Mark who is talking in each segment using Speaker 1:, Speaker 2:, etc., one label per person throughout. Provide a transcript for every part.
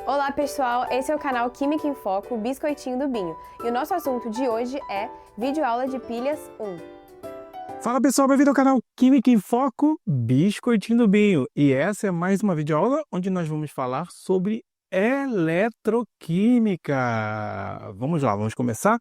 Speaker 1: Olá pessoal, esse é o canal Química em Foco, Biscoitinho do Binho. E o nosso assunto de hoje é videoaula de pilhas 1.
Speaker 2: Fala pessoal, bem-vindo ao canal Química em Foco, Biscoitinho do Binho. E essa é mais uma videoaula onde nós vamos falar sobre eletroquímica. Vamos lá, vamos começar?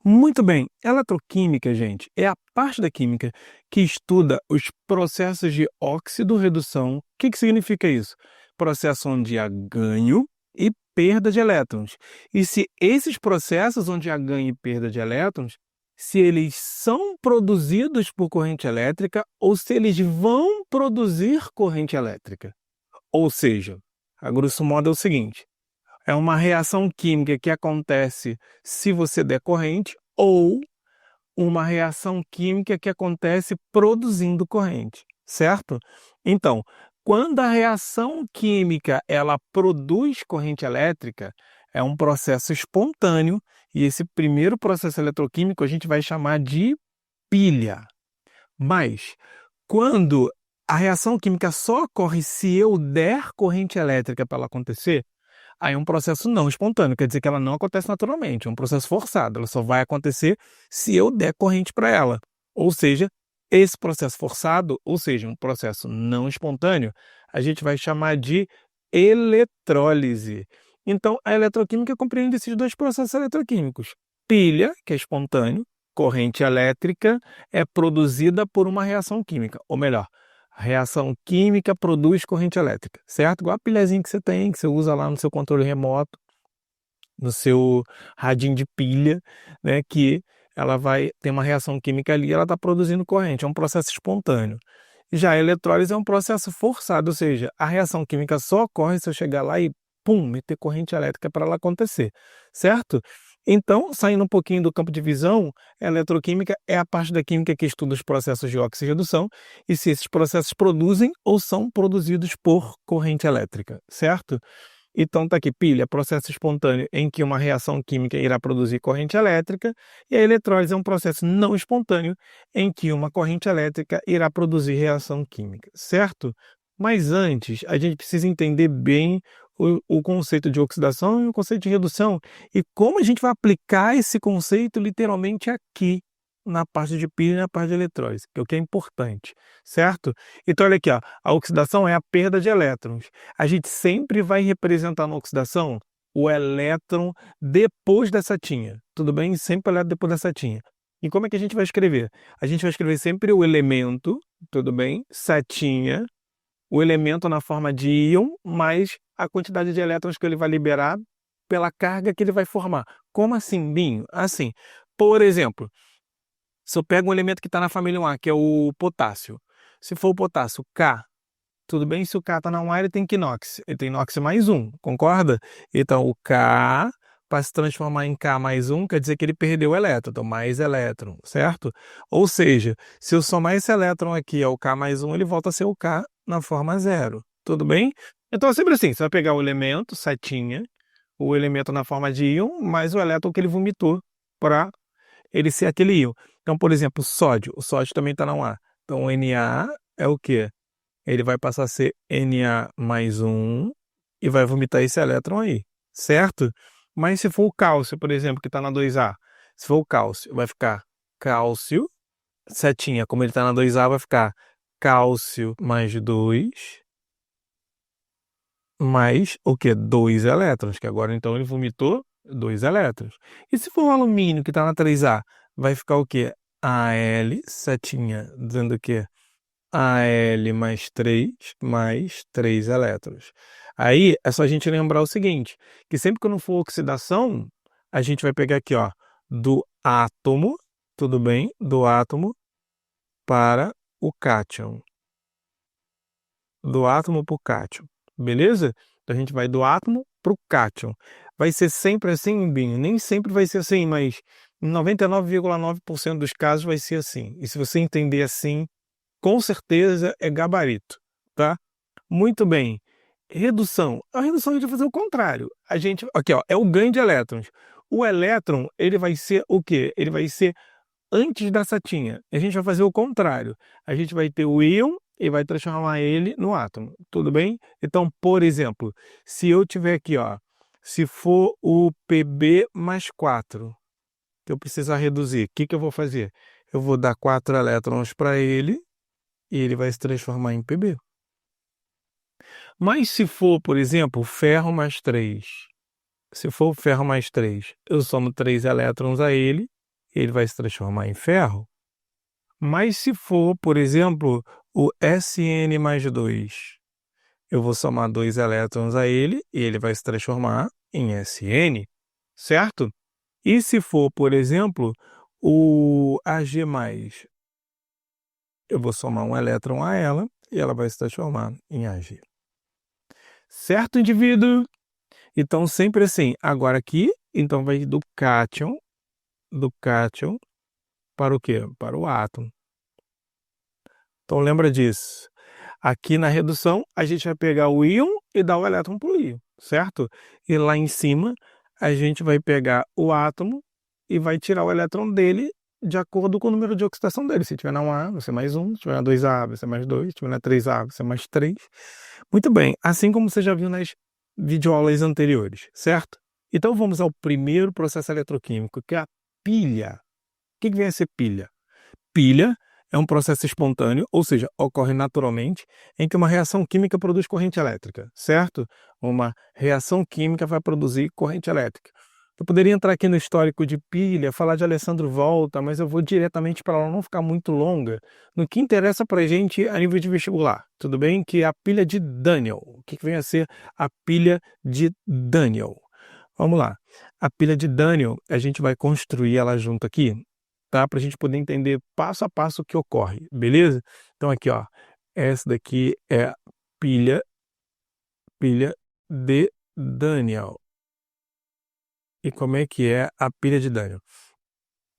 Speaker 2: Muito bem, eletroquímica, gente, é a parte da química que estuda os processos de óxido-redução. O que significa isso? Processo onde há ganho e perda de elétrons. E se esses processos onde há ganho e perda de elétrons, se eles são produzidos por corrente elétrica ou se eles vão produzir corrente elétrica. Ou seja, a grosso modo é o seguinte, é uma reação química que acontece se você der corrente ou uma reação química que acontece produzindo corrente, certo? Então, quando a reação química ela produz corrente elétrica, é um processo espontâneo e esse primeiro processo eletroquímico a gente vai chamar de pilha. Mas, quando a reação química só ocorre se eu der corrente elétrica para ela acontecer, aí é um processo não espontâneo, quer dizer que ela não acontece naturalmente, é um processo forçado, ela só vai acontecer se eu der corrente para ela. Ou seja, esse processo forçado, ou seja, um processo não espontâneo, a gente vai chamar de eletrólise. Então, a eletroquímica compreende esses dois processos eletroquímicos. Pilha, que é espontâneo, corrente elétrica é produzida por uma reação química, ou melhor, a reação química produz corrente elétrica, certo? Igual a pilhazinha que você usa lá no seu controle remoto, no seu radinho de pilha, né? Que ela vai ter uma reação química ali, ela está produzindo corrente, é um processo espontâneo. Já a eletrólise é um processo forçado, ou seja, a reação química só ocorre se eu chegar lá e, pum, meter corrente elétrica para ela acontecer, certo? Então, saindo um pouquinho do campo de visão, a eletroquímica é a parte da química que estuda os processos de oxirredução e se esses processos produzem ou são produzidos por corrente elétrica, certo? Então está aqui, pilha, processo espontâneo em que uma reação química irá produzir corrente elétrica, e a eletrólise é um processo não espontâneo em que uma corrente elétrica irá produzir reação química, certo? Mas antes, a gente precisa entender bem o conceito de oxidação e o conceito de redução e como a gente vai aplicar esse conceito literalmente aqui na parte de pilha e na parte de eletrólise, que é o que é importante, certo? Então olha aqui, ó, a oxidação é a perda de elétrons. A gente sempre vai representar na oxidação o elétron depois da setinha, tudo bem? Sempre o elétron depois da setinha. E como é que a gente vai escrever? A gente vai escrever sempre o elemento, tudo bem? Setinha, o elemento na forma de íon, mais a quantidade de elétrons que ele vai liberar pela carga que ele vai formar. Como assim, Binho? Assim, por exemplo, se eu pego um elemento que está na família 1A, que é o potássio, se for o potássio K, tudo bem? Se o K está na 1A, ele tem quinox. Ele tem inox mais 1, concorda? Então, o K, para se transformar em K mais 1, quer dizer que ele perdeu o elétron, então mais elétron, certo? Ou seja, se eu somar esse elétron aqui ao K mais 1, ele volta a ser o K na forma 0, tudo bem? Então, é sempre assim, você vai pegar o elemento, setinha, o elemento na forma de íon, mais o elétron que ele vomitou para ele ser aquele íon. Então, por exemplo, o sódio também está na 1A. Então, Na é o quê? Ele vai passar a ser Na mais 1 e vai vomitar esse elétron aí, certo? Mas se for o cálcio, por exemplo, que está na 2A, se for o cálcio, vai ficar cálcio, setinha, como ele está na 2A, vai ficar cálcio mais 2, mais o quê? 2 elétrons, que agora então ele vomitou 2 elétrons. E se for o alumínio, que está na 3A, vai ficar o quê? Al, setinha, dizendo o quê? Al mais 3 elétrons. Aí é só a gente lembrar o seguinte, que sempre que não for oxidação, a gente vai pegar aqui, ó, do átomo, tudo bem? Do átomo para o cátion. Do átomo para o cátion, beleza? Então a gente vai do átomo para o cátion. Vai ser sempre assim, Binho? Nem sempre vai ser assim, mas em 99,9% dos casos vai ser assim. E se você entender assim, com certeza é gabarito, tá? Muito bem. Redução. A redução a gente vai fazer o contrário. A gente, aqui ó, é o ganho de elétrons. O elétron, ele vai ser o quê? Ele vai ser antes da setinha. A gente vai fazer o contrário. A gente vai ter o íon, e vai transformar ele no átomo, tudo bem? Então, por exemplo, se eu tiver aqui, ó, se for o Pb mais 4, que eu precisar reduzir, o que que eu vou fazer? Eu vou dar 4 elétrons para ele e ele vai se transformar em Pb. Mas se for, por exemplo, ferro mais 3, se for o ferro mais 3, eu somo 3 elétrons a ele e ele vai se transformar em ferro. Mas se for, por exemplo, o Sn mais 2, eu vou somar 2 elétrons a ele e ele vai se transformar em Sn, certo? E se for, por exemplo, o Ag+, eu vou somar um elétron a ela e ela vai se transformar em Ag. Certo, indivíduo? Então, sempre assim. Agora aqui, então vai do cátion para o quê? Para o átomo. Então, lembra disso. Aqui na redução, a gente vai pegar o íon e dar o elétron para o íon, certo? E lá em cima, a gente vai pegar o átomo e vai tirar o elétron dele de acordo com o número de oxidação dele. Se tiver na 1A, vai ser mais 1. Se tiver na 2A, vai ser mais 2. Se tiver na 3A, vai ser mais 3. Muito bem, assim como você já viu nas videoaulas anteriores, certo? Então vamos ao primeiro processo eletroquímico, que é a pilha. O que vem a ser pilha? Pilha é um processo espontâneo, ou seja, ocorre naturalmente, em que uma reação química produz corrente elétrica, certo? Uma reação química vai produzir corrente elétrica. Eu poderia entrar aqui no histórico de pilha, falar de Alessandro Volta, mas eu vou diretamente para ela não ficar muito longa, no que interessa para a gente a nível de vestibular, tudo bem? Que é a pilha de Daniel. O que vem a ser a pilha de Daniel? Vamos lá. A pilha de Daniel, a gente vai construir ela junto aqui, tá? Para a gente poder entender passo a passo o que ocorre, beleza? Então aqui, ó, essa daqui é a pilha de Daniel. E como é que é a pilha de Daniel?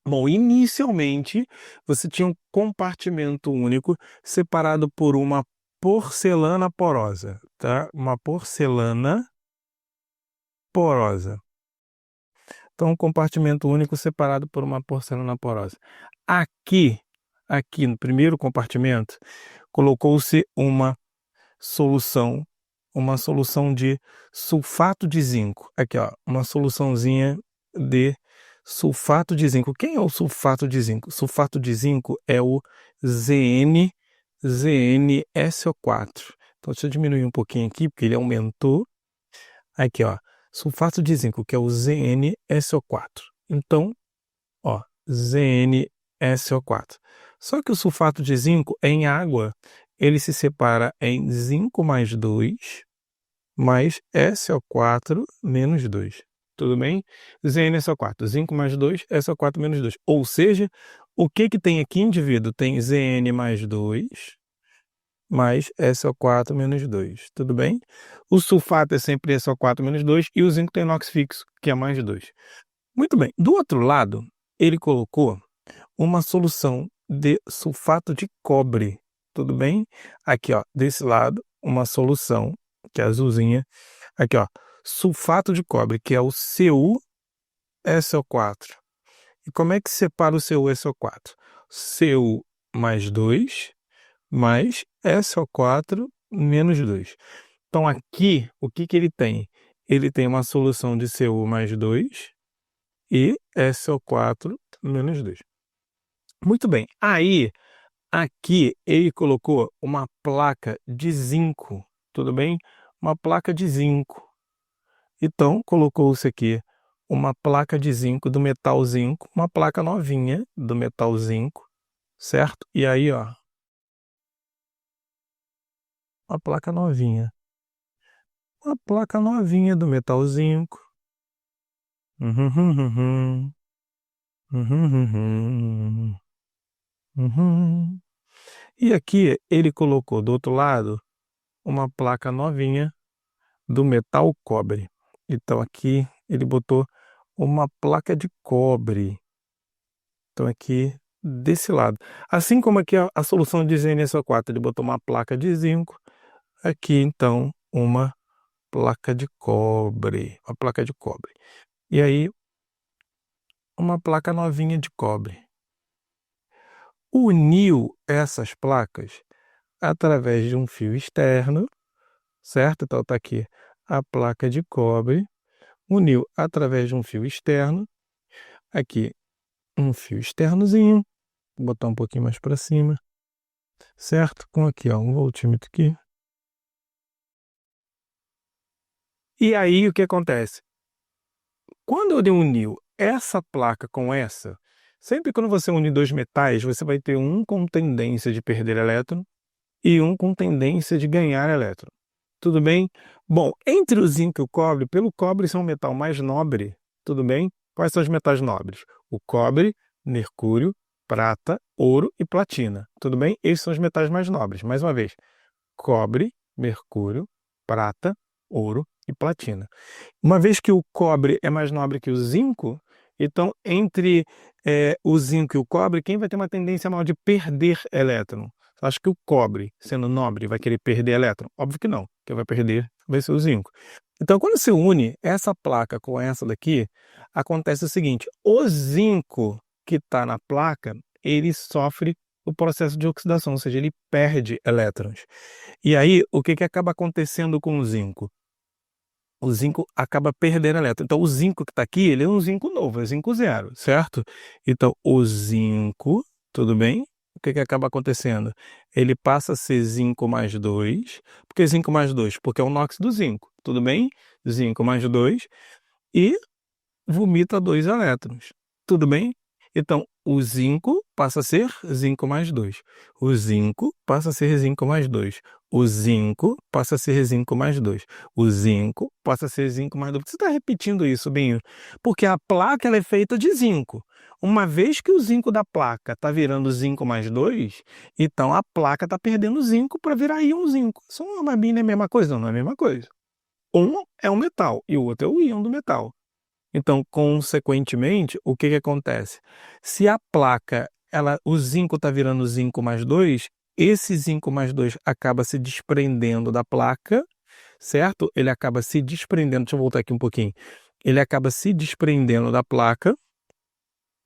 Speaker 2: Bom, inicialmente você tinha um compartimento único separado por uma porcelana porosa, tá? Uma porcelana porosa. Então, um compartimento único separado por uma porcelana porosa. Aqui no primeiro compartimento, colocou-se uma solução de sulfato de zinco. Aqui, ó, uma soluçãozinha de sulfato de zinco. Quem é o sulfato de zinco? Sulfato de zinco é o ZnSO4. Então, deixa eu diminuir um pouquinho aqui, porque ele aumentou. Aqui, ó, sulfato de zinco, que é o ZnSO4. Então, ó, ZnSO4. Só que o sulfato de zinco em água, ele se separa em zinco mais 2 mais SO4 menos 2. Tudo bem? ZnSO4, zinco mais 2, SO4 menos 2. Ou seja, o que tem aqui, indivíduo? Tem Zn mais 2 mais SO4 menos 2. Tudo bem? O sulfato é sempre SO4 menos 2 e o zinco tem NOx fixo, que é mais 2. Muito bem. Do outro lado, ele colocou uma solução de sulfato de cobre. Tudo bem? Aqui, ó, desse lado, uma solução, que é azulzinha. Aqui, ó, sulfato de cobre, que é o CuSO4. E como é que separa o CuSO4? Cu mais 2 mais SO4 menos 2. Então, aqui, o que ele tem? Ele tem uma solução de Cu mais 2 e SO4 menos 2. Muito bem. Aí, aqui, ele colocou uma placa de zinco. Tudo bem? Uma placa de zinco. Então, colocou-se aqui uma placa de zinco do metal zinco, uma placa novinha do metal zinco, certo? E aí, ó, uma placa novinha. Uma placa novinha do metal zinco. E aqui ele colocou do outro lado uma placa novinha do metal cobre. Então aqui ele botou uma placa de cobre. Então aqui desse lado. Assim como aqui a solução de ZnSO4, ele botou uma placa de zinco. Aqui então uma placa de cobre. Uma placa de cobre. E aí uma placa novinha de cobre. Uniu essas placas, através de um fio externo, certo? Então está aqui a placa de cobre, uniu através de um fio externo, aqui um fio externozinho, vou botar um pouquinho mais para cima, certo? Com aqui, ó, um voltímetro aqui. E aí o que acontece? Quando eu unir essa placa com essa, sempre quando você une dois metais, você vai ter um com tendência de perder elétron e um com tendência de ganhar elétron. Tudo bem? Bom, entre o zinco e o cobre, pelo cobre ser um metal mais nobre, tudo bem? Quais são os metais nobres? O cobre, mercúrio, prata, ouro e platina. Tudo bem? Esses são os metais mais nobres. Mais uma vez, cobre, mercúrio, prata, ouro e platina. Uma vez que o cobre é mais nobre que o zinco, então entre o zinco e o cobre, quem vai ter uma tendência maior de perder elétron? Acho que o cobre, sendo nobre, vai querer perder elétron? Óbvio que não. Quem vai perder vai ser o zinco. Então, quando você une essa placa com essa daqui, acontece o seguinte: o zinco que está na placa, ele sofre o processo de oxidação, ou seja, ele perde elétrons. E aí, o que acaba acontecendo com o zinco? O zinco acaba perdendo elétron. Então, o zinco que está aqui, ele é um zinco novo, é zinco zero, certo? Então, o zinco, tudo bem? O que acaba acontecendo? Ele passa a ser zinco mais 2. Por que zinco mais 2? Porque é o NOx do zinco, tudo bem? Zinco mais 2 e vomita 2 elétrons, tudo bem? Então, o zinco passa a ser zinco mais 2. O zinco passa a ser zinco mais 2. O zinco passa a ser zinco mais 2. O zinco passa a ser zinco mais 2. Por que você está repetindo isso, Binho? Porque a placa ela é feita de zinco. Uma vez que o zinco da placa está virando zinco mais 2, então a placa está perdendo zinco para virar íon zinco. Só uma Binho é a mesma coisa? Não é a mesma coisa. Um é um metal e o outro é o íon do metal. Então, consequentemente, o que acontece? Se a placa, o zinco está virando zinco mais 2, esse zinco mais 2 acaba se desprendendo da placa, certo? Ele acaba se desprendendo, deixa eu voltar aqui um pouquinho. Ele acaba se desprendendo da placa.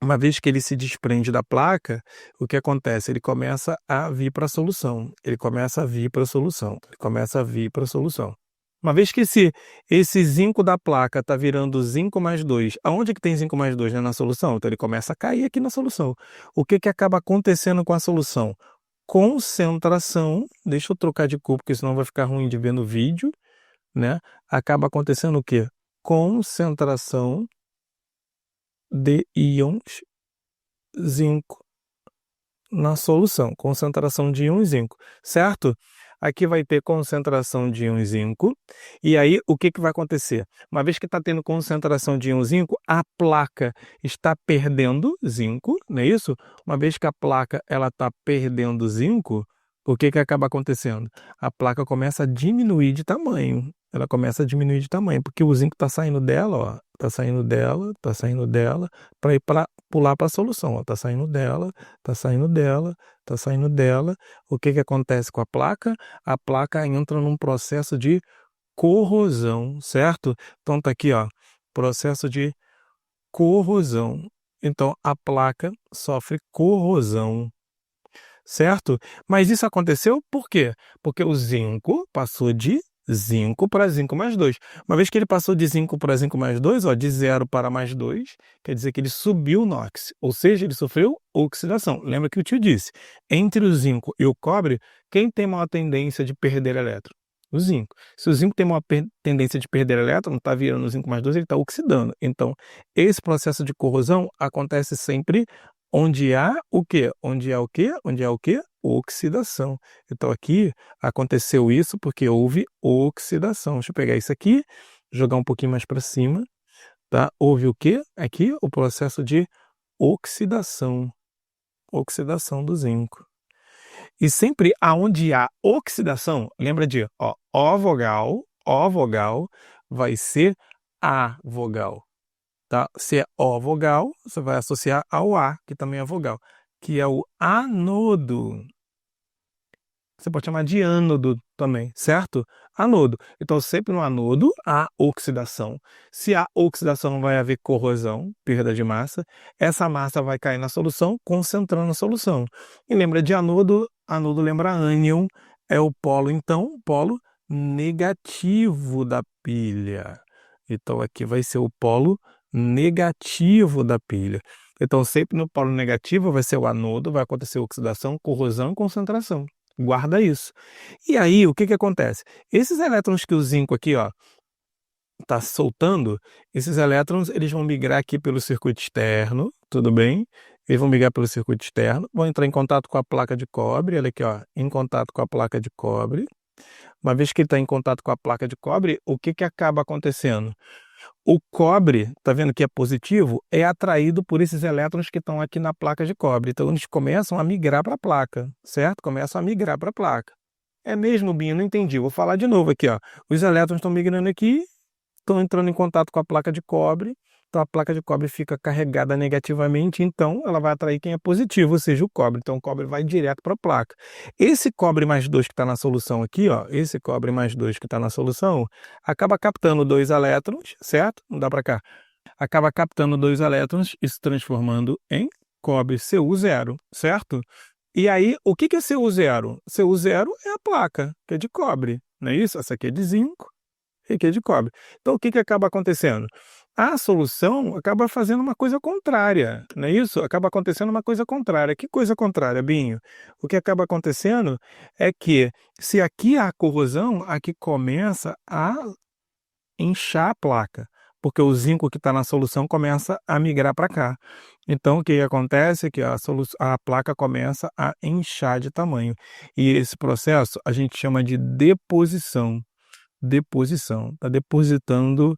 Speaker 2: Uma vez que ele se desprende da placa, o que acontece? Ele começa a vir para a solução. Ele começa a vir para a solução. Ele começa a vir para a solução. Uma vez que esse zinco da placa está virando zinco mais 2, aonde que tem zinco mais 2, né, na solução? Então ele começa a cair aqui na solução. O que acaba acontecendo com a solução? Concentração, deixa eu trocar de cor, porque senão vai ficar ruim de ver no vídeo, né? Acaba acontecendo o quê? Concentração de íons zinco na solução. Concentração de íons zinco, certo? Aqui vai ter concentração de íon zinco. E aí, o que vai acontecer? Uma vez que está tendo concentração de íon zinco, a placa está perdendo zinco, não é isso? Uma vez que a placa está perdendo zinco, o que acaba acontecendo? A placa começa a diminuir de tamanho. Ela começa a diminuir de tamanho, porque o zinco está saindo dela, ó. Está saindo dela, para ir pular para a solução. Ó. Está saindo dela, está saindo dela, está saindo dela. O que acontece com a placa? A placa entra num processo de corrosão, certo? Então tá aqui, ó, processo de corrosão. Então a placa sofre corrosão, certo? Mas isso aconteceu por quê? Porque o zinco passou de zinco para zinco mais 2. Uma vez que ele passou de zinco para zinco mais 2, ó, de 0 para mais 2, quer dizer que ele subiu o NOx, ou seja, ele sofreu oxidação. Lembra que o tio disse, entre o zinco e o cobre, quem tem maior tendência de perder elétron? O zinco. Se o zinco tem maior tendência de perder elétron, está virando o zinco mais 2, ele está oxidando. Então, esse processo de corrosão acontece sempre onde há o quê? Onde há o quê? Onde há o quê? Oxidação. Então aqui aconteceu isso porque houve oxidação. Deixa eu pegar isso aqui, jogar um pouquinho mais para cima, tá? Houve o quê? Aqui o processo de oxidação. Oxidação do zinco. E sempre aonde há oxidação, lembra de O vogal vai ser A vogal. Tá? Se é O vogal, você vai associar ao A, que também é vogal, que é o anodo. Você pode chamar de ânodo também, certo? Anodo. Então, sempre no anodo há oxidação. Se há oxidação, vai haver corrosão, perda de massa. Essa massa vai cair na solução, concentrando a solução. E lembra de anodo? Anodo lembra ânion. é o polo, então, o polo negativo da pilha. Então, aqui vai ser o polo negativo da pilha. Então, sempre no polo negativo vai ser o anodo, vai acontecer oxidação, corrosão e concentração. Guarda isso. E aí, o que que acontece? Esses elétrons que o zinco aqui, ó, tá soltando, esses elétrons, eles vão migrar aqui pelo circuito externo, tudo bem? Eles vão migrar pelo circuito externo, vão entrar em contato com a placa de cobre, olha aqui, ó, em contato com a placa de cobre. Uma vez que ele está em contato com a placa de cobre, o que que acaba acontecendo? O cobre, tá vendo que é positivo, é atraído por esses elétrons que estão aqui na placa de cobre. Então, eles começam a migrar para a placa, certo? Começam a migrar para a placa. É mesmo, Binho? Não entendi. Vou falar de novo aqui, ó. Os elétrons estão migrando aqui, estão entrando em contato com a placa de cobre, então a placa de cobre fica carregada negativamente, então ela vai atrair quem é positivo, ou seja, o cobre. Então o cobre vai direto para a placa. Esse cobre mais 2 que está na solução aqui, ó, esse cobre mais 2 que está na solução, acaba captando 2 elétrons, certo? Não dá para cá. Acaba captando 2 elétrons e se transformando em cobre Cu0, certo? E aí, o que é Cu0? Cu0 é a placa, que é de cobre, não é isso? Essa aqui é de zinco. E aqui é de cobre. Então, o que que acaba acontecendo? A solução acaba fazendo uma coisa contrária, não é isso? Acaba acontecendo uma coisa contrária. Que coisa contrária, Binho? O que acaba acontecendo é que, se aqui há corrosão, aqui começa a inchar a placa, porque o zinco que está na solução começa a migrar para cá. Então, o que acontece é que a placa começa a inchar de tamanho. E esse processo a gente chama de deposição. Está depositando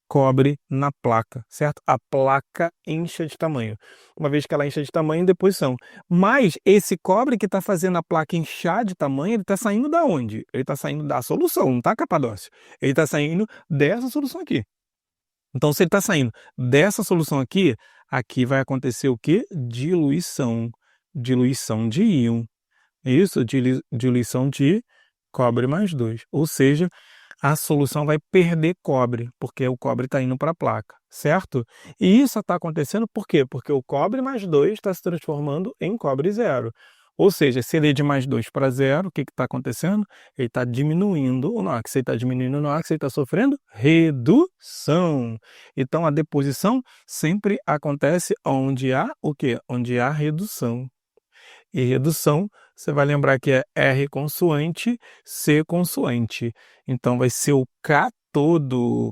Speaker 2: cobre na placa, certo? A placa incha de tamanho. Uma vez que ela incha de tamanho, deposição. Mas esse cobre que está fazendo a placa inchar de tamanho, ele está saindo da onde? Ele está saindo da solução, não está, Capadócio? Ele está saindo dessa solução aqui. Então, se ele está saindo dessa solução aqui, aqui vai acontecer o quê? Diluição. Diluição de íon. Isso, diluição de cobre mais 2. Ou seja, a solução vai perder cobre, porque o cobre está indo para a placa, certo? E isso está acontecendo por quê? Porque o cobre mais 2 está se transformando em cobre 0. Ou seja, se ele é de mais 2 para 0, o que está acontecendo? Ele está diminuindo o NOx. Se ele está diminuindo o NOx, ele está sofrendo redução. Então, a deposição sempre acontece onde há o quê? Onde há redução. E redução, você vai lembrar que é R consoante, C consoante. Então, vai ser o catodo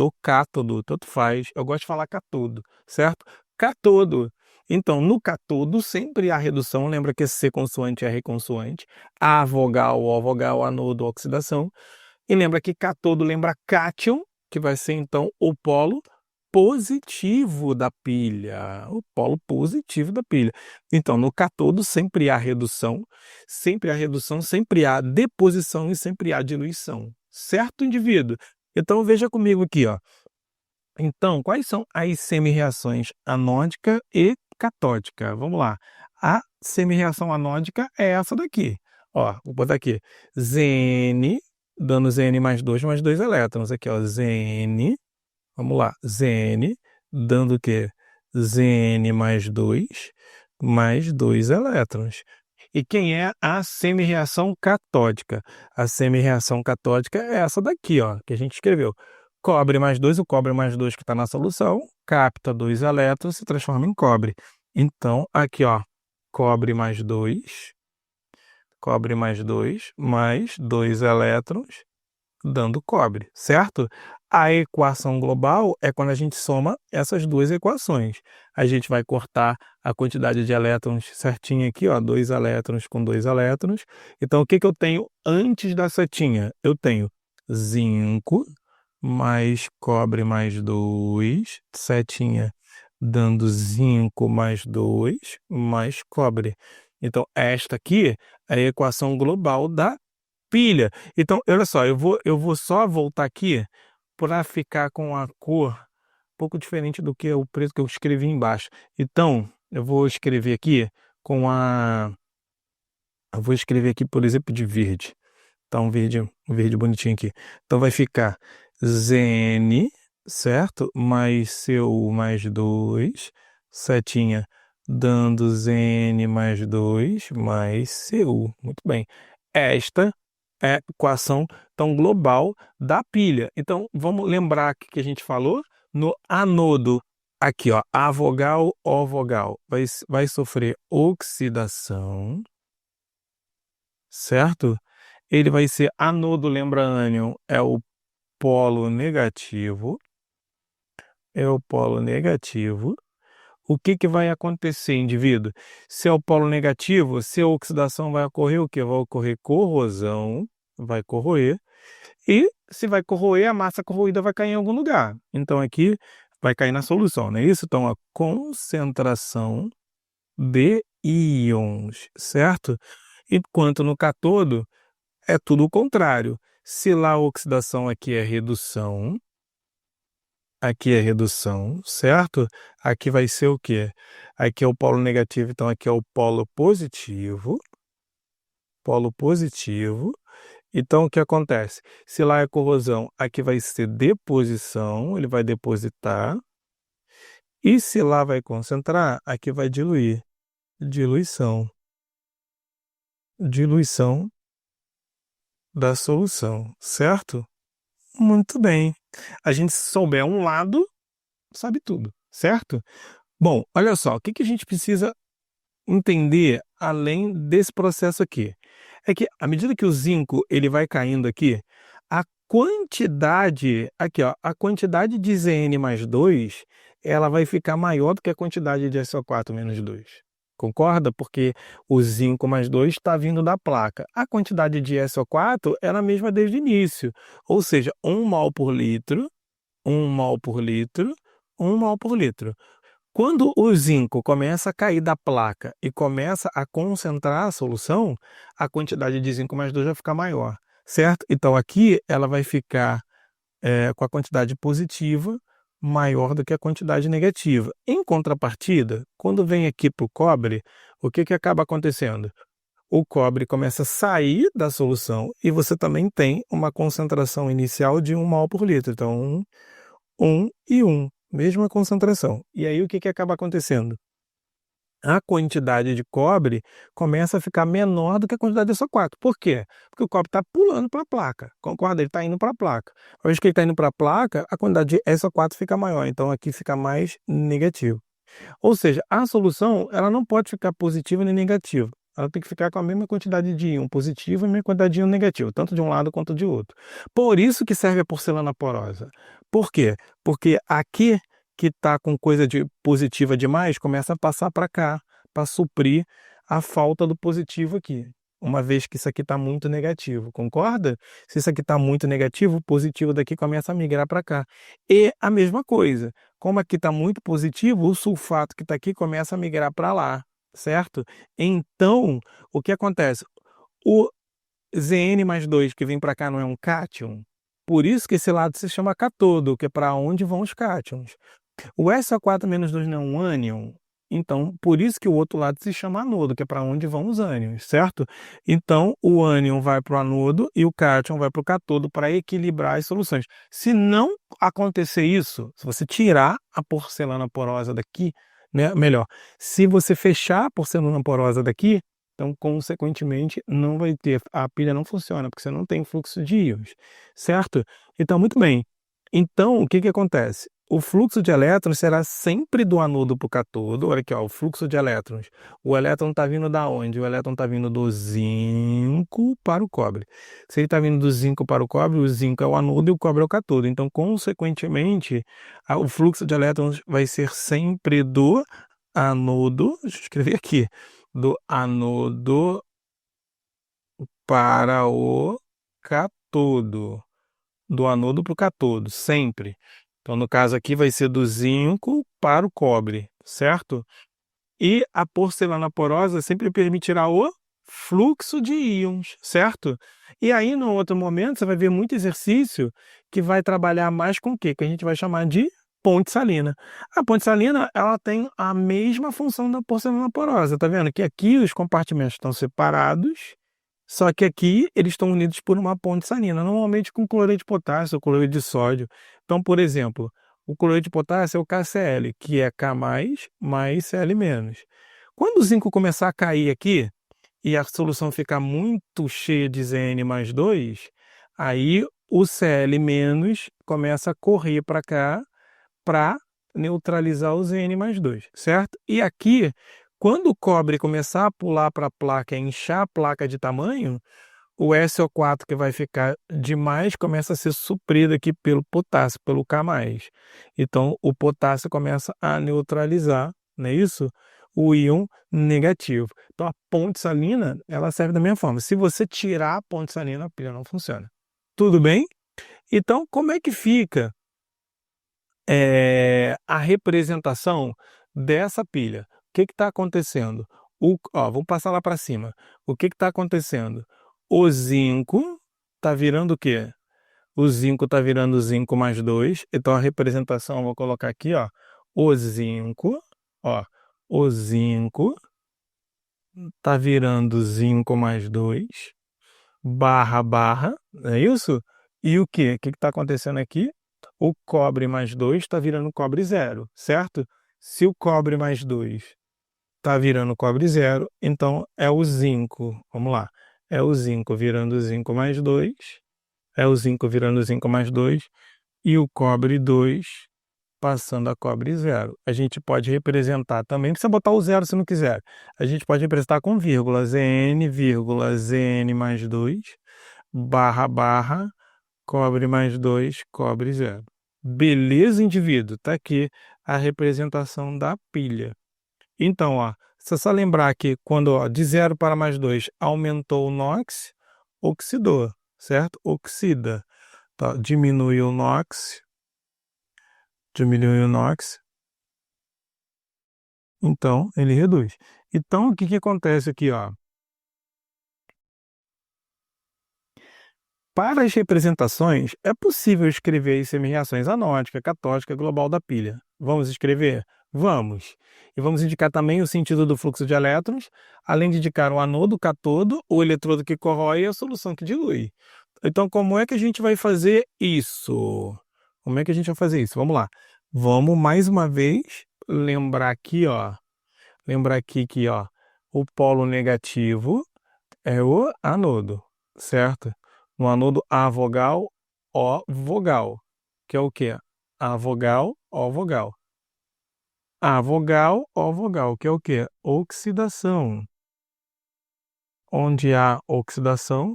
Speaker 2: ou cátodo, tanto faz. Eu gosto de falar catodo, certo? Catodo. Então, no catodo sempre há redução, lembra que é C consoante, R consoante, A vogal, O vogal, anodo, oxidação. E lembra que catodo lembra cátion, que vai ser então o polo positivo da pilha, o polo positivo da pilha. Então, no catodo sempre há redução, sempre há deposição e sempre há diluição. Certo, indivíduo? Então, veja comigo aqui, ó. Então, quais são as semi-reações anódica e catódica? Vamos lá. A semi-reação anódica é essa daqui. Ó, vou botar aqui. Zn, dando Zn mais 2 elétrons. Aqui, ó, Zn. Vamos lá, Zn, dando o quê? Zn mais 2 elétrons. E quem é a semi-reação catódica? A semi-reação catódica é essa daqui, ó, que a gente escreveu. Cobre mais 2, o cobre mais 2 que está na solução, capta 2 elétrons e se transforma em cobre. Então, aqui, ó, cobre mais 2 mais 2 elétrons, dando cobre, certo? A equação global é quando a gente soma essas duas equações. A gente vai cortar a quantidade de elétrons certinha aqui, ó, 2 elétrons com 2 elétrons. Então, o que que eu tenho antes da setinha? Eu tenho zinco mais cobre mais 2, setinha dando zinco mais 2 mais cobre. Então, esta aqui é a equação global da pilha. Então, olha só, eu vou só voltar aqui para ficar com a cor um pouco diferente do que o preto que eu escrevi embaixo. Então, eu vou escrever aqui eu vou escrever aqui, por exemplo, de verde. Tá um verde bonitinho aqui. Então, vai ficar Zn, certo? Mais Cu mais 2, setinha dando Zn mais 2 mais Cu. Muito bem. Esta é a equação tão global da pilha. Então, vamos lembrar que a gente falou no anodo. Aqui, ó, A vogal, O vogal. Vai sofrer oxidação, certo? Ele vai ser anodo, lembra, ânion, é o polo negativo. É o polo negativo. O que vai acontecer, indivíduo? Se é o polo negativo, se a oxidação vai ocorrer o quê? Vai ocorrer corrosão, vai corroer. E se vai corroer, a massa corroída vai cair em algum lugar. Então aqui vai cair na solução, não é isso? Então a concentração de íons, certo? Enquanto no cátodo é tudo o contrário. Se lá a oxidação aqui é redução, certo? Aqui vai ser o quê? Aqui é o polo negativo, então aqui é o polo positivo. Polo positivo. Então, o que acontece? Se lá é corrosão, aqui vai ser deposição, ele vai depositar. E se lá vai concentrar, aqui vai diluir. Diluição. Diluição da solução, certo? Muito bem. A gente se souber um lado, sabe tudo, certo? Bom, olha só, o que a gente precisa entender além desse processo aqui? É que à medida que o zinco ele vai caindo aqui, a quantidade, aqui ó, a quantidade de Zn+2, ela vai ficar maior do que a quantidade de SO4 menos 2. Concorda? Porque o zinco mais 2 está vindo da placa. A quantidade de SO4 era a mesma desde o início, ou seja, 1 mol por litro, 1 mol por litro, 1 mol por litro. Quando o zinco começa a cair da placa e começa a concentrar a solução, a quantidade de zinco mais 2 vai ficar maior, certo? Então aqui ela vai ficar com a quantidade positiva maior do que a quantidade negativa. Em contrapartida, quando vem aqui para o cobre, o que acaba acontecendo? O cobre começa a sair da solução e você também tem uma concentração inicial de 1 mol por litro. Então, 1 e 1. Mesma concentração. E aí o que acaba acontecendo? A quantidade de cobre começa a ficar menor do que a quantidade de SO4. Por quê? Porque o cobre está pulando para a placa. Concorda? Ele está indo para a placa. Uma vez que ele está indo para a placa, a quantidade de SO4 fica maior. Então aqui fica mais negativo. Ou seja, a solução ela não pode ficar positiva nem negativa. Ela tem que ficar com a mesma quantidade de íon positivo e a mesma quantidade de íon negativo, tanto de um lado quanto de outro. Por isso que serve a porcelana porosa. Por quê? Porque aqui que está com coisa de positiva demais, começa a passar para cá, para suprir a falta do positivo aqui. Uma vez que isso aqui está muito negativo, concorda? Se isso aqui está muito negativo, o positivo daqui começa a migrar para cá. E a mesma coisa, como aqui está muito positivo, o sulfato que está aqui começa a migrar para lá, certo? Então, o que acontece? O Zn+2 que vem para cá não é um cátion, por isso que esse lado se chama cátodo, que é para onde vão os cátions. O SO4-2 não é um ânion, então por isso que o outro lado se chama anodo, que é para onde vão os ânions, certo? Então o ânion vai para o anodo e o cátion vai para o cátodo para equilibrar as soluções. Se não acontecer isso, se você tirar a porcelana porosa daqui, né, melhor, se você fechar a porcelana porosa daqui, então consequentemente não vai ter, a pilha não funciona, porque você não tem fluxo de íons, certo? Então muito bem. Então o que acontece? O fluxo de elétrons será sempre do anodo para o cátodo. Olha aqui, ó, o fluxo de elétrons. O elétron está vindo da onde? O elétron está vindo do zinco para o cobre. Se ele está vindo do zinco para o zinco é o anodo e o cobre é o cátodo. Então, consequentemente, o fluxo de elétrons vai ser sempre do anodo, deixa eu escrever aqui, do anodo para o cátodo. Do anodo para o cátodo, sempre. Então, no caso aqui, vai ser do zinco para o cobre, certo? E a porcelana porosa sempre permitirá o fluxo de íons, certo? E aí, no outro momento, você vai ver muito exercício que vai trabalhar mais com o quê? Que a gente vai chamar de ponte salina. A ponte salina, ela tem a mesma função da porcelana porosa, tá vendo? Que aqui os compartimentos estão separados, só que aqui eles estão unidos por uma ponte salina, normalmente com cloreto de potássio ou cloreto de sódio. Então, por exemplo, o cloreto de potássio é o KCl, que é K+, mais Cl-. Quando o zinco começar a cair aqui, e a solução ficar muito cheia de Zn+2, aí o Cl- começa a correr para cá para neutralizar o Zn+2, certo? E aqui, quando o cobre começar a pular para a placa e inchar a placa de tamanho, o SO4 que vai ficar demais começa a ser suprido aqui pelo potássio, pelo K+. Então, o potássio começa a neutralizar, não é isso? O íon negativo. Então, a ponte salina, ela serve da mesma forma. Se você tirar a ponte salina, a pilha não funciona. Tudo bem? Então, como é que fica a representação dessa pilha? O que está acontecendo? Vamos passar lá para cima. O que está acontecendo? O zinco está virando o quê? O zinco está virando zinco+2. Então a representação, eu vou colocar aqui, ó. O zinco está virando zinco+2, barra, é isso? E o quê? O que está acontecendo aqui? O cobre+2 está virando cobre 0, certo? Se o cobre+2 está virando cobre 0, então é o zinco. Vamos lá. É o zinco virando zinco+2, é o zinco virando zinco+2 e o cobre 2 passando a cobre 0. A gente pode representar também, não precisa botar o 0 se não quiser. A gente pode representar com vírgula, Zn+2, barra, cobre+2, cobre 0. Beleza, indivíduo? Tá aqui a representação da pilha. Então, se você só lembrar que quando de 0 para +2 aumentou o NOx, oxidou, certo? Oxida. Tá, diminui o NOx, então ele reduz. Então, o que acontece aqui, ó? Para as representações, é possível escrever as semi-reações anódica, catódica, global da pilha. Vamos escrever? Vamos. E vamos indicar também o sentido do fluxo de elétrons, além de indicar o anodo, o catodo, o eletrodo que corrói e a solução que dilui. Então, como é que a gente vai fazer isso? Como é que a gente vai fazer isso? Vamos lá. Vamos, mais uma vez, lembrar aqui, ó. Lembrar aqui que, ó, o polo negativo é o anodo, certo? No anodo A vogal, O vogal, que é o quê? A vogal, O vogal. A vogal, O vogal, que é o quê? Oxidação. Onde há oxidação,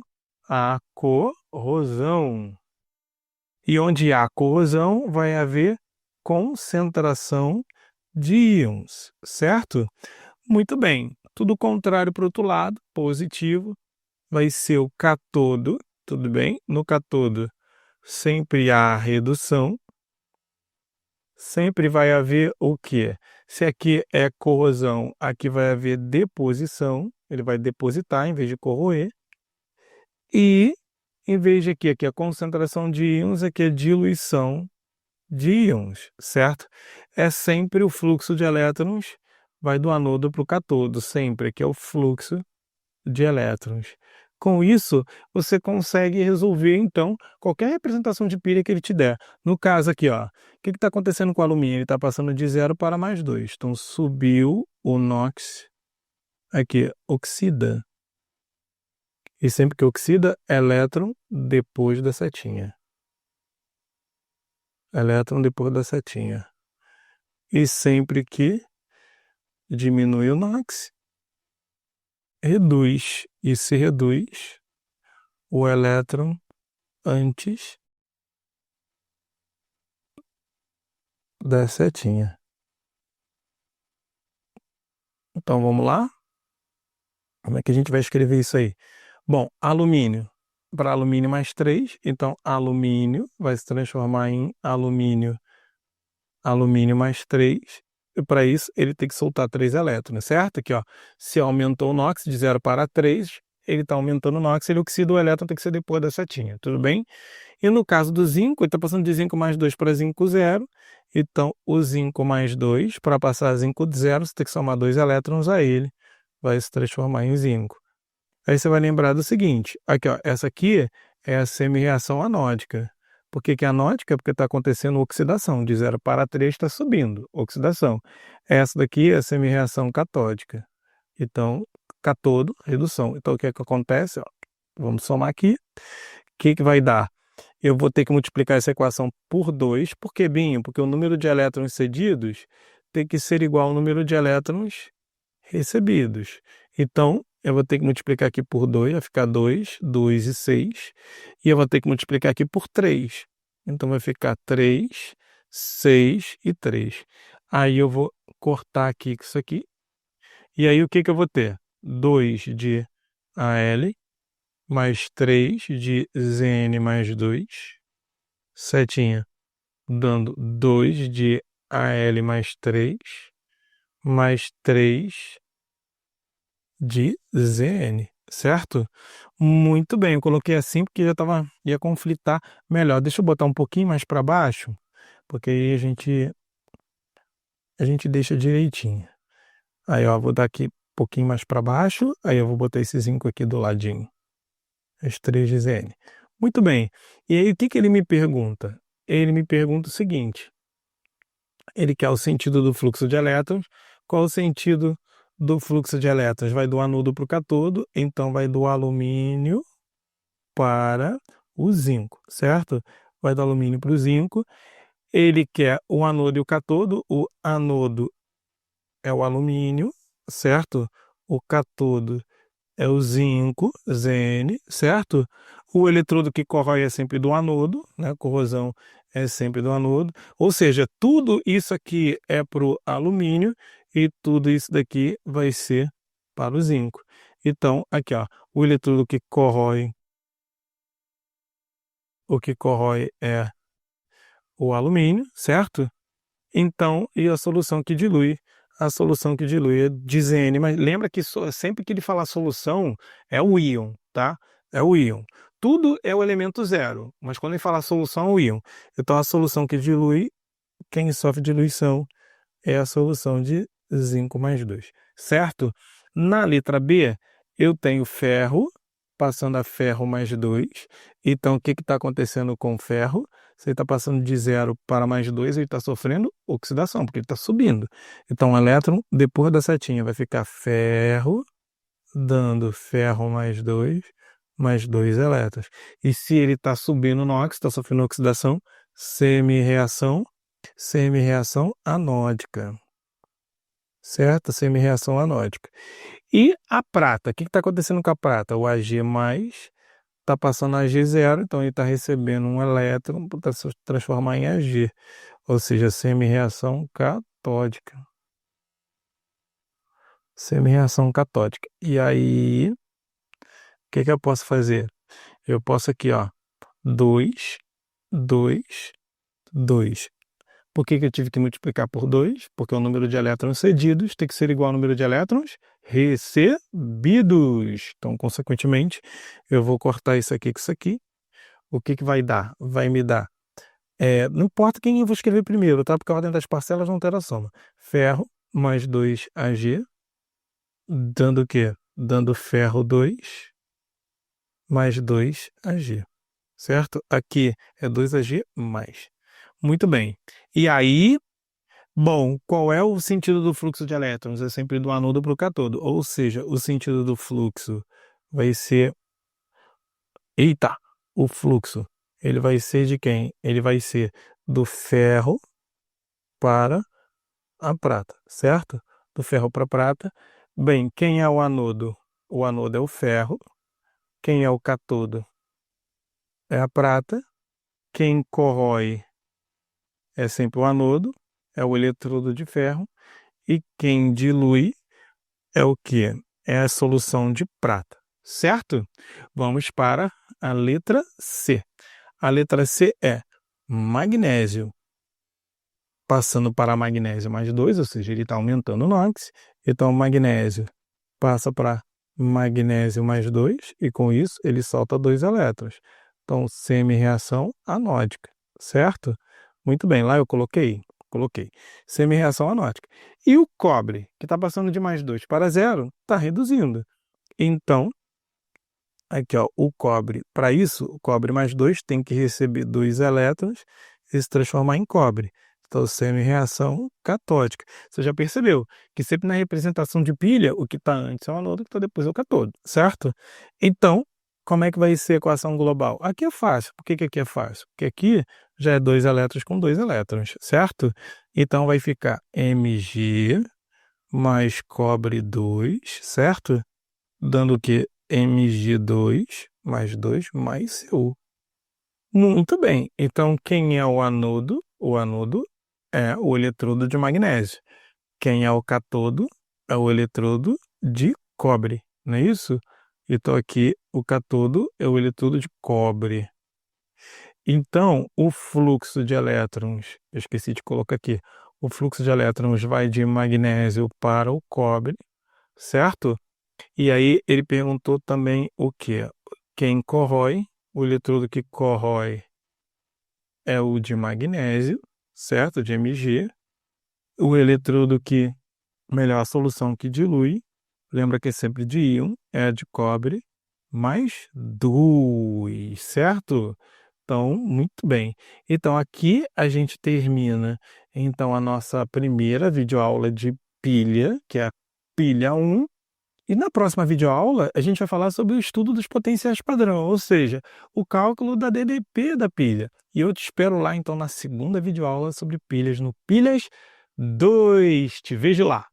Speaker 2: há corrosão. E onde há corrosão, vai haver concentração de íons, certo? Muito bem. Tudo contrário para o outro lado, positivo, vai ser o catodo, tudo bem? No catodo sempre há redução, sempre vai haver o quê? Se aqui é corrosão, aqui vai haver deposição, ele vai depositar em vez de corroer, e em vez de aqui é concentração de íons, aqui é diluição de íons, certo? É sempre o fluxo de elétrons, vai do anodo para o catodo, sempre, que é o fluxo de elétrons. Com isso, você consegue resolver, então, qualquer representação de pilha que ele te der. No caso aqui, ó, o que está acontecendo com o alumínio? Ele está passando de 0 para +2. Então, subiu o NOx, aqui, oxida. E sempre que oxida, elétron depois da setinha. Elétron depois da setinha. E sempre que diminui o NOx, reduz. E se reduz o elétron antes da setinha. Então vamos lá? Como é que a gente vai escrever isso aí? Bom, alumínio. Para alumínio +3, então alumínio vai se transformar em alumínio +3. E para isso ele tem que soltar 3 elétrons, certo? Aqui, ó, se aumentou o NOx de 0 para 3, ele está aumentando o NOx, ele oxida o elétron, tem que ser depois da setinha, tudo bem? E no caso do zinco, ele está passando de zinco +2 para zinco 0. Então, o zinco +2, para passar a zinco 0, você tem que somar 2 elétrons a ele, vai se transformar em zinco. Aí você vai lembrar do seguinte, aqui, ó, essa aqui é a semi-reação anódica. Por que é anódica? Porque está acontecendo oxidação, de 0 para 3 está subindo, oxidação. Essa daqui é a semi-reação catódica. Então, Cátodo, redução. Então, o que é que acontece? Ó, vamos somar aqui. O que que vai dar? Eu vou ter que multiplicar essa equação por 2. Por que, Binho? Porque o número de elétrons cedidos tem que ser igual ao número de elétrons recebidos. Então, eu vou ter que multiplicar aqui por 2, vai ficar 2, 2 e 6. E eu vou ter que multiplicar aqui por 3. Então, vai ficar 3, 6 e 3. Aí eu vou cortar aqui isso aqui. E aí o que que eu vou ter? 2 de AL mais 3 de ZN mais 2. Setinha, dando 2 de AL mais 3 mais 3 de ZN, certo? Muito bem, eu coloquei assim porque ia conflitar melhor. Deixa eu botar um pouquinho mais para baixo, porque aí a gente deixa direitinho. Aí, ó, vou dar aqui um pouquinho mais para baixo, aí eu vou botar esse 5 aqui do ladinho. As 3 de ZN. Muito bem. E aí, o que que ele me pergunta? Ele me pergunta o seguinte. Ele quer o sentido do fluxo de elétrons. Qual o sentido do fluxo de elétrons? Vai do anodo para o cátodo, então vai do alumínio para o zinco, certo? Vai do alumínio para o zinco. Ele quer o anodo e o cátodo. O anodo é o alumínio, certo? O cátodo é o zinco, Zn, certo? O eletrodo que corrói é sempre do anodo, né? Corrosão é sempre do anodo. Ou seja, tudo isso aqui é para o alumínio e tudo isso daqui vai ser para o zinco. Então, aqui, ó, o eletrodo que corrói, o que corrói é o alumínio, certo? Então, e a solução que dilui? A solução que dilui é de Zn, mas lembra que sempre que ele falar solução, é o íon, tá? É o íon. Tudo é o elemento zero, mas quando ele falar solução, é o íon. Então, a solução que dilui, quem sofre diluição, é a solução de zinco mais 2, certo? Na letra B, eu tenho ferro, passando a ferro mais 2. Então, o que está acontecendo com o ferro? Se ele está passando de 0 para mais 2, ele está sofrendo oxidação, porque ele está subindo. Então, o elétron, depois da setinha, vai ficar ferro, dando ferro mais 2 elétrons. E se ele está subindo no óxido, está sofrendo oxidação, semi-reação anódica, certo? Semi-reação anódica. E a prata, o que está acontecendo com a prata? O Ag+, está passando a Ag0, então ele está recebendo um elétron para se transformar em Ag, ou seja, semi-reação catódica. Semi-reação catódica. E aí, o que que eu posso fazer? Eu posso aqui, ó, 2, 2, 2. Por que que eu tive que multiplicar por 2? Porque o número de elétrons cedidos tem que ser igual ao número de elétrons recebidos. Então, consequentemente, eu vou cortar isso aqui com isso aqui. O que que vai dar? Vai me dar. Não importa quem eu vou escrever primeiro, tá? Porque a ordem das parcelas não terá soma. Ferro mais 2 Ag, dando o quê? Dando ferro 2 mais 2 Ag, certo? Aqui é 2 Ag mais. Muito bem. E aí, bom, qual é o sentido do fluxo de elétrons? É sempre do anodo para o cátodo. Ou seja, o sentido do fluxo vai ser... Eita! O fluxo, ele vai ser de quem? Ele vai ser do ferro para a prata, certo? Do ferro para a prata. Bem, quem é o anodo? O anodo é o ferro. Quem é o cátodo? É a prata. Quem corrói é sempre o anodo, é o eletrodo de ferro. E quem dilui é o quê? É a solução de prata, certo? Vamos para a letra C. A letra C é magnésio passando para magnésio mais 2, ou seja, ele está aumentando o NOx. Então, magnésio passa para magnésio mais 2 e com isso ele solta 2 elétrons. Então, semi-reação anódica, certo? Muito bem, lá eu coloquei. Semi-reação anódica. E o cobre, que está passando de mais 2 para 0, está reduzindo. Então, aqui, ó, o cobre, para isso, o cobre mais 2 tem que receber 2 elétrons e se transformar em cobre. Estou sendo em reação catódica. Você já percebeu que sempre na representação de pilha, o que está antes é o anodo, o que está depois é o cátodo, certo? Então, como é que vai ser a equação global? Aqui é fácil. Por que que aqui é fácil? Porque aqui já é 2 elétrons com 2 elétrons, certo? Então vai ficar Mg mais cobre 2, certo? Dando o quê? Mg2 mais 2 mais Cu. Muito bem. Então, quem é o anodo? O anodo é o eletrodo de magnésio. Quem é o cátodo? É o eletrodo de cobre, não é isso? Então, aqui, o cátodo é o eletrodo de cobre. Então, o fluxo de elétrons, eu esqueci de colocar aqui, o fluxo de elétrons vai de magnésio para o cobre, certo? E aí, ele perguntou também o quê? Quem corrói? O eletrodo que corrói é o de magnésio, certo? De Mg. O eletrodo que, melhor, a solução que dilui, lembra que é sempre de íon, é a de cobre, mais 2, certo? Então, muito bem. Então, aqui a gente termina, então, a nossa primeira videoaula de pilha, que é a pilha 1. E na próxima videoaula, a gente vai falar sobre o estudo dos potenciais padrão, ou seja, o cálculo da DDP da pilha. E eu te espero lá, então, na segunda videoaula sobre pilhas, no Pilhas 2. Te vejo lá!